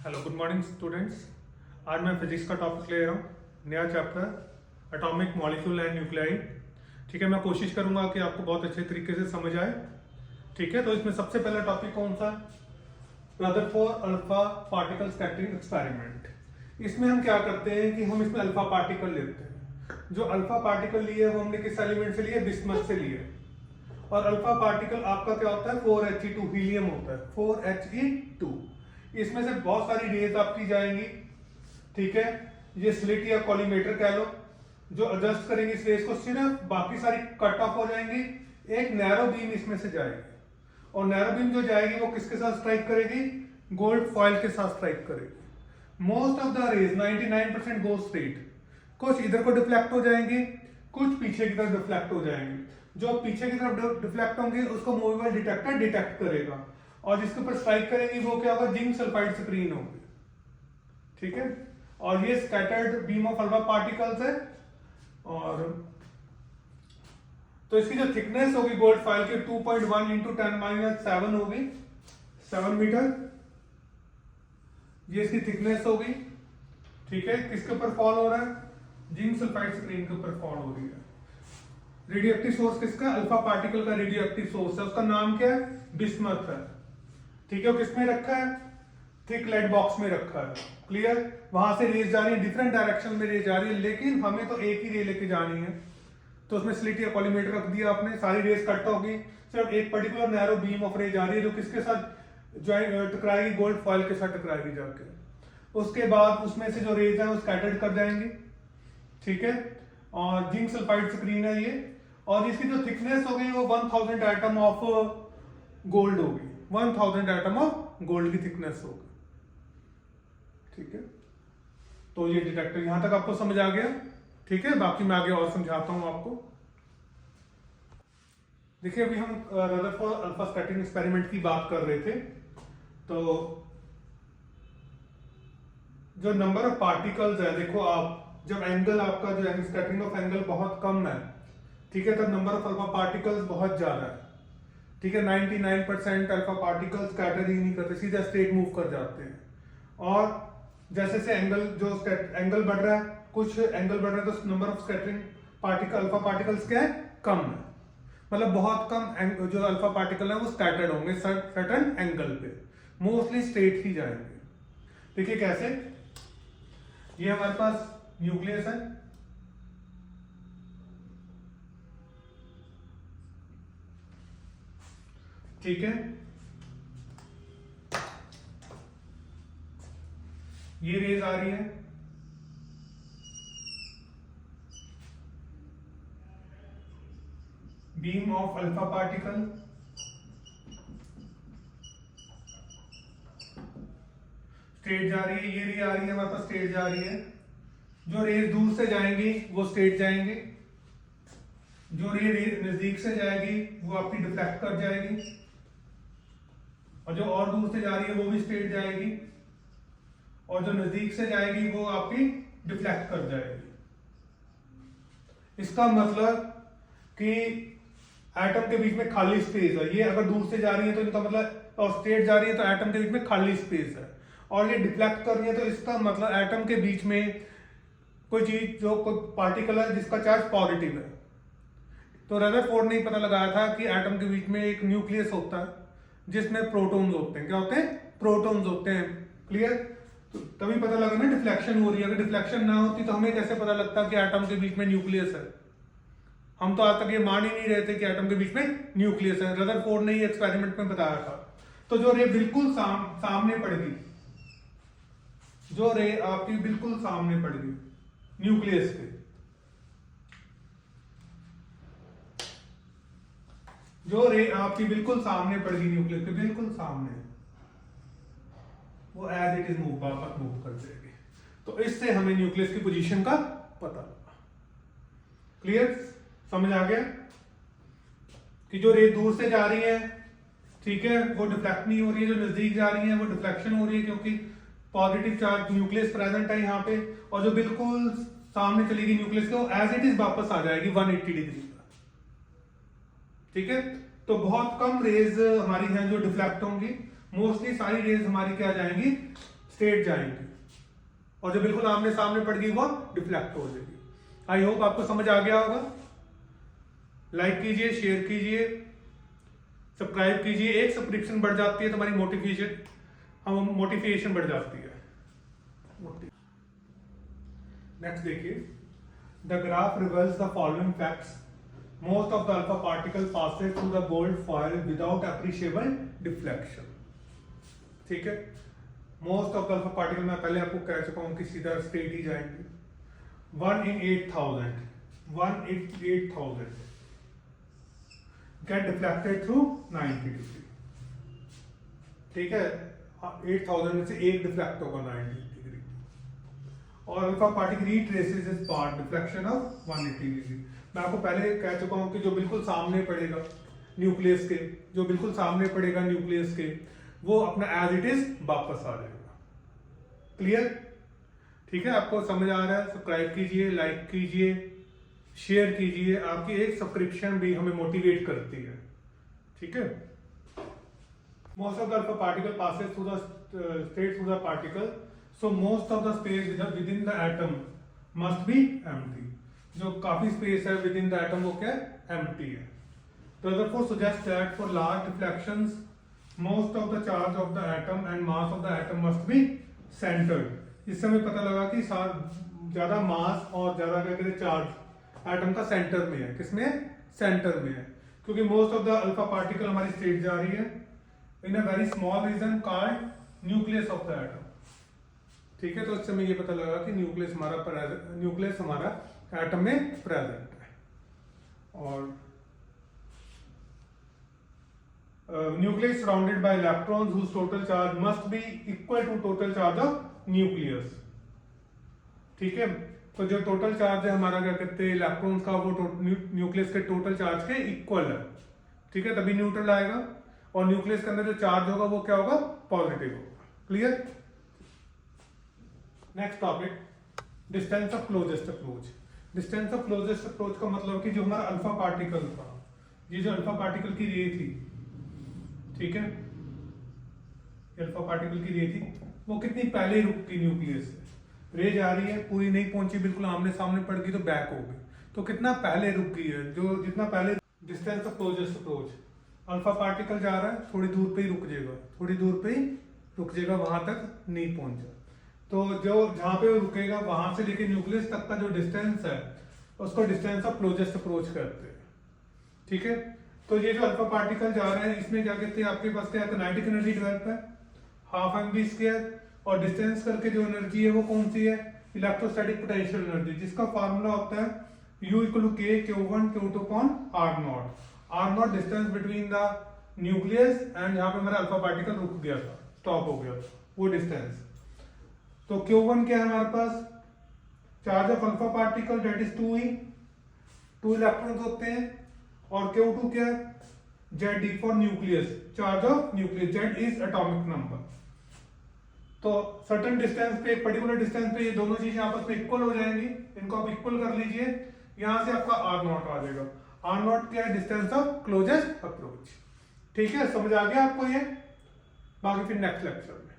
Hello good morning students. आज मैं physics का टॉपिक ले रहा हूँ, नया chapter atomic molecule and nuclei. ठीक है, मैं कोशिश करूंगा कि आपको बहुत अच्छे तरीके से समझ आए। ठीक है, तो इसमें सबसे पहला टॉपिक कौन सा है? Rutherford alpha particle scattering experiment. इसमें हम क्या करते हैं कि हम इसमें अल्फा पार्टिकल लेते हैं। जो अल्फा पार्टिकल लिए वो हमने किस एलिमेंट से लिए? बिस्मथ से लिए। और अल्फा पार्टिकल आपका क्या होता है? 4He2 हीलियम होता है, 4He2। इसमें से बहुत सारी रेज आपकी जाएंगी। ठीक है, ये स्लिट या कॉलीमेटर कह लो, जो एडजस्ट करेंगे इस रेज को, सिर्फ बाकी सारी कट ऑफ हो जाएंगी। एक नैरो बीम इसमें से जाएगी, और नैरो बीम जो जाएगी वो किसके साथ स्ट्राइक करेगी? गोल्ड फॉइल के साथ स्ट्राइक करेगी। Most of the rays 99% go straight. कुछ इधर को डिफ्लेक्ट हो जाएंगी, कुछ पीछे की तरफ डिफ्लेक्ट हो जाएंगे। जो पीछे की तरफ डिफ्लेक्ट होंगे उसको मूवेबल डिटेक्टर डिटेक्ट करेगा, और जिसके ऊपर स्ट्राइक करेंगी वो क्या होगा? जिंक सल्फाइड स्क्रीन होगी। ठीक है, और ये scattered beam of alpha particles है। और तो इसकी जो थिकनेस होगी गोल्ड फॉइल की 2.1 इंटू 10⁻7 होगी, 7 मीटर। ये इसकी थिकनेस होगी। ठीक है, किसके ऊपर फॉल हो रहा है? जिंक सल्फाइड स्क्रीन के ऊपर फॉल हो रही है। रेडियो एक्टिव सोर्स किसका? अल्फा पार्टिकल का रेडियो एक्टिव सोर्स है, उसका नाम क्या है? बिस्मथ है। ठीक है, किसमें रखा है? थिक लेड बॉक्स में रखा है। क्लियर? वहां से रेज जा रही है, डिफरेंट डायरेक्शन में रेज जा रही है, लेकिन हमें तो एक ही रे लेके जानी है। तो उसमें स्लिट या कॉलीमेटर रख दिया आपने, सारी रेज कट होगी, सिर्फ एक पर्टिकुलर नैरो बीम ऑफ रे जा रही है जो किसके साथ टकराएगी? गोल्ड फॉइल के साथ टकराएगी जाके। उसके बाद उसमें से जो रेज है वो स्कैटर्ड कर जाएंगी। ठीक है, और जिंक सल्फाइड स्क्रीन है ये, और इसकी जो थिकनेस होगी वो 1000 एटम ऑफ गोल्ड होगी। 1000 एटम ऑफ गोल्ड की थिकनेस होगी। ठीक है, तो ये डिटेक्टर यहां तक आपको समझ आ गया। ठीक है, बाकी मैं आगे और समझाता हूं आपको। देखिए, अभी हम रदरफोर्ड अल्फा स्कैटरिंग एक्सपेरिमेंट की बात कर रहे थे। तो जो नंबर ऑफ पार्टिकल्स है, देखो आप जब एंगल आपका जो है स्कैटरिंग ऑफ एंगल बहुत कम है, ठीक है, तब नंबर ऑफ अल्फा पार्टिकल्स बहुत ज्यादा है। ठीक है, 99% अल्फा पार्टिकल्स स्कैटर ही नहीं करते, सीधा स्ट्रेट मूव कर जाते हैं। और जैसे से एंगल बढ़ रहा है, कुछ एंगल बढ़ रहा है, तो number of scattering particle alpha particles क्या है? कम है। मतलब बहुत कम जो अल्फा पार्टिकल है वो स्कैटर्ड होंगे सर्टेन एंगल पे, मोस्टली स्ट्रेट ही जाएंगे। देखिए कैसे, ये हमारे पास न्यूक्लियस है। ठीक है, ये रेज आ रही है, beam of alpha particle. Straight जा रही है, ये रे आ रही है हमारे पास, स्ट्रेट जा रही है। जो रेज दूर से जाएंगी वो स्ट्रेट जाएंगे, जो रे नजदीक से जाएगी वो आपकी डिफ्लेक्ट कर जाएगी, और जो और दूर से जा रही है वो भी स्ट्रेट जाएगी, और जो नजदीक से जाएगी वो आपकी डिफ्लेक्ट कर जाएगी। इसका मतलब कि एटम के बीच में खाली स्पेस है। ये अगर दूर से जा रही है तो इनका मतलब, और स्ट्रेट जा रही है तो एटम के बीच में खाली स्पेस है, और ये डिफ्लेक्ट कर रही है तो इसका मतलब एटम के बीच में कोई चीज, जो कोई पार्टिकल है जिसका चार्ज पॉजिटिव है। तो रदरफोर्ड ने पता लगाया था कि एटम के बीच में एक न्यूक्लियस होता है जिसमें प्रोटॉन्स होते हैं। क्या होते हैं? प्रोटॉन्स होते हैं। क्लियर? तो तभी पता लगा ना डिफ्लेक्शन हो रही है। अगर डिफ्लेक्शन ना होती तो हमें कैसे पता लगता कि एटम के बीच में न्यूक्लियस है? हम तो आज तक ये मान ही नहीं रहे थे कि एटम के बीच में न्यूक्लियस है। रदरफोर्ड ने ये एक्सपेरिमेंट में बताया था। तो जो रे बिल्कुल सामने पड़ गई, जो रे आपकी बिल्कुल सामने पड़ गई न्यूक्लियस के, जो रे आपकी बिल्कुल सामने पड़ गई न्यूक्लियस के बिल्कुल सामने, वो एज इट इज वापस मूव कर जाएगी। तो इससे हमें न्यूक्लियस की पोजीशन का पता लगा। क्लियर? समझ आ गया कि जो रे दूर से जा रही है, ठीक है, वो डिफ्लेक्ट नहीं हो रही है, जो नजदीक जा रही है वो डिफ्लेक्शन हो रही है, क्योंकि पॉजिटिव चार्ज न्यूक्लियस प्रेजेंट है यहाँ पे, और जो बिल्कुल सामने चलेगी न्यूक्लियस के वो एज इट इज वापस आ जाएगी 180 डिग्री पर। ठीक है, तो बहुत कम रेज हमारी हैं जो डिफ्लेक्ट होंगी, मोस्टली सारी रेज हमारी क्या जाएंगी? स्ट्रेट जाएंगी और जो बिल्कुल आमने सामने पड़ेगी वो डिफ्लेक्ट हो जाएगी। आई होप आपको समझ आ गया होगा। लाइक कीजिए, शेयर कीजिए, सब्सक्राइब कीजिए। एक सब्सक्रिप्शन बढ़ जाती है तो हमारी मोटिवेशन बढ़ जाती है। नेक्स्ट देखिए, the graph reverse the following facts. Most of the alpha particle passes through the gold foil without appreciable deflection. ठीक है, most of the alpha particle मैं पहले आपको कह चुका हूं कि सीधा स्ट्रेट ही जाएंगे। 1 in 8,000 get deflected through 90 degree. ठीक है, 8,000 में से एक डिफ्लेक्ट होगा 90 डिग्री और alpha particle retraces is path deflection of 180 degree. मैं आपको पहले कह चुका हूं कि जो बिल्कुल सामने पड़ेगा न्यूक्लियस के, जो बिल्कुल सामने पड़ेगा न्यूक्लियस के, वो अपना एज इट इज वापस आ जाएगा। क्लियर? ठीक है, आपको समझ आ रहा है? सब्सक्राइब कीजिए, लाइक कीजिए, शेयर कीजिए। आपकी एक सब्सक्रिप्शन भी हमें मोटिवेट करती है। ठीक है, most of the alpha particle passes through the straight through the particle, so most of the space with in the atom must be empty. जो काफी स्पेस है विद इन द एटम वो क्या है? एम्प्टी है। तो therefore suggest that for large deflections most of the charge of the atom and mass of the atom must be centered। इससे हमें पता लगा कि ज्यादा मास और ज्यादा क्या कहते हैं चार्ज एटम का सेंटर में है। किसमें है? सेंटर में है, क्योंकि most of the alpha particle हमारी स्ट्रेट जा रही है in a very small region called nucleus of the atom. ठीक है, तो इससे हमें ये पता लगा कि न्यूक्लियस हमारा एटम में प्रेजेंट है। और nucleus surrounded by electrons whose total charge must be equal to total charge of nucleus। ठीक है, तो जो टोटल चार्ज है हमारा क्या कहते हैं इलेक्ट्रॉन्स का, वो न्यूक्लियस के टोटल चार्ज के इक्वल है। ठीक है, तभी न्यूट्रल आएगा और न्यूक्लियस के अंदर जो चार्ज होगा वो क्या होगा? पॉजिटिव होगा। Clear? Next topic, distance of closest approach. Distance of closest approach का मतलब कि जो हमारा अल्फा पार्टिकल था, ये जो अल्फा पार्टिकल की रे थी, ठीक है, अल्फा पार्टिकल की रे थी, वो कितनी पहले रुकती न्यूक्लियस से। रे जा रही है, पूरी नहीं पहुंची, बिल्कुल आमने सामने पड़ गई तो बैक हो गई, तो कितना पहले रुक गई है। जो जितना पहले distance of closest approach, alpha particle जा रहा है थोड़ी दूर पे ही रुक जाएगा, थोड़ी दूर पे ही रुक जाएगा, वहां तक नहीं पहुंचा। तो जो जहां पे वो रुकेगा वहां से लेके न्यूक्लियस तक का जो डिस्टेंस है उसको डिस्टेंस ऑफ क्लोजेस्ट अप्रोच करते हैं। ठीक है, तो ये जो अल्फा पार्टिकल जा रहे हैं इसमें क्या कहते हैं, आपके पास क्या काइनेटिक एनर्जी डेवलप है ½ और डिस्टेंस करके जो एनर्जी है वो कौन सी है? इलेक्ट्रोस्टैटिक पोटेंशियल एनर्जी, जिसका फार्मूला होता है U = K Q1 Q2 upon R0। R0 distance between the nucleus and यहाँ पे हमारा अल्फा पार्टिकल रुक गया था, स्टॉप हो गया था, वो डिस्टेंस। तो Q1 क्या है हमारे पास? Charge of alpha particle that is 2e, 2 electrons होते हैं। और Q2 क्या है? Z for nucleus, charge of nucleus, Z is atomic number. तो सर्टेन डिस्टेंस पे, एक पर्टिकुलर डिस्टेंस पे ये दोनों चीजें आपस में इक्वल हो जाएंगी। इनको आप इक्वल कर लीजिए, यहां से आपका R0 आ जाएगा। R0 क्या है? Distance of closest approach. ठीक है, समझ आ गया आपको ये? बाकी फिर नेक्स्ट लेक्चर में।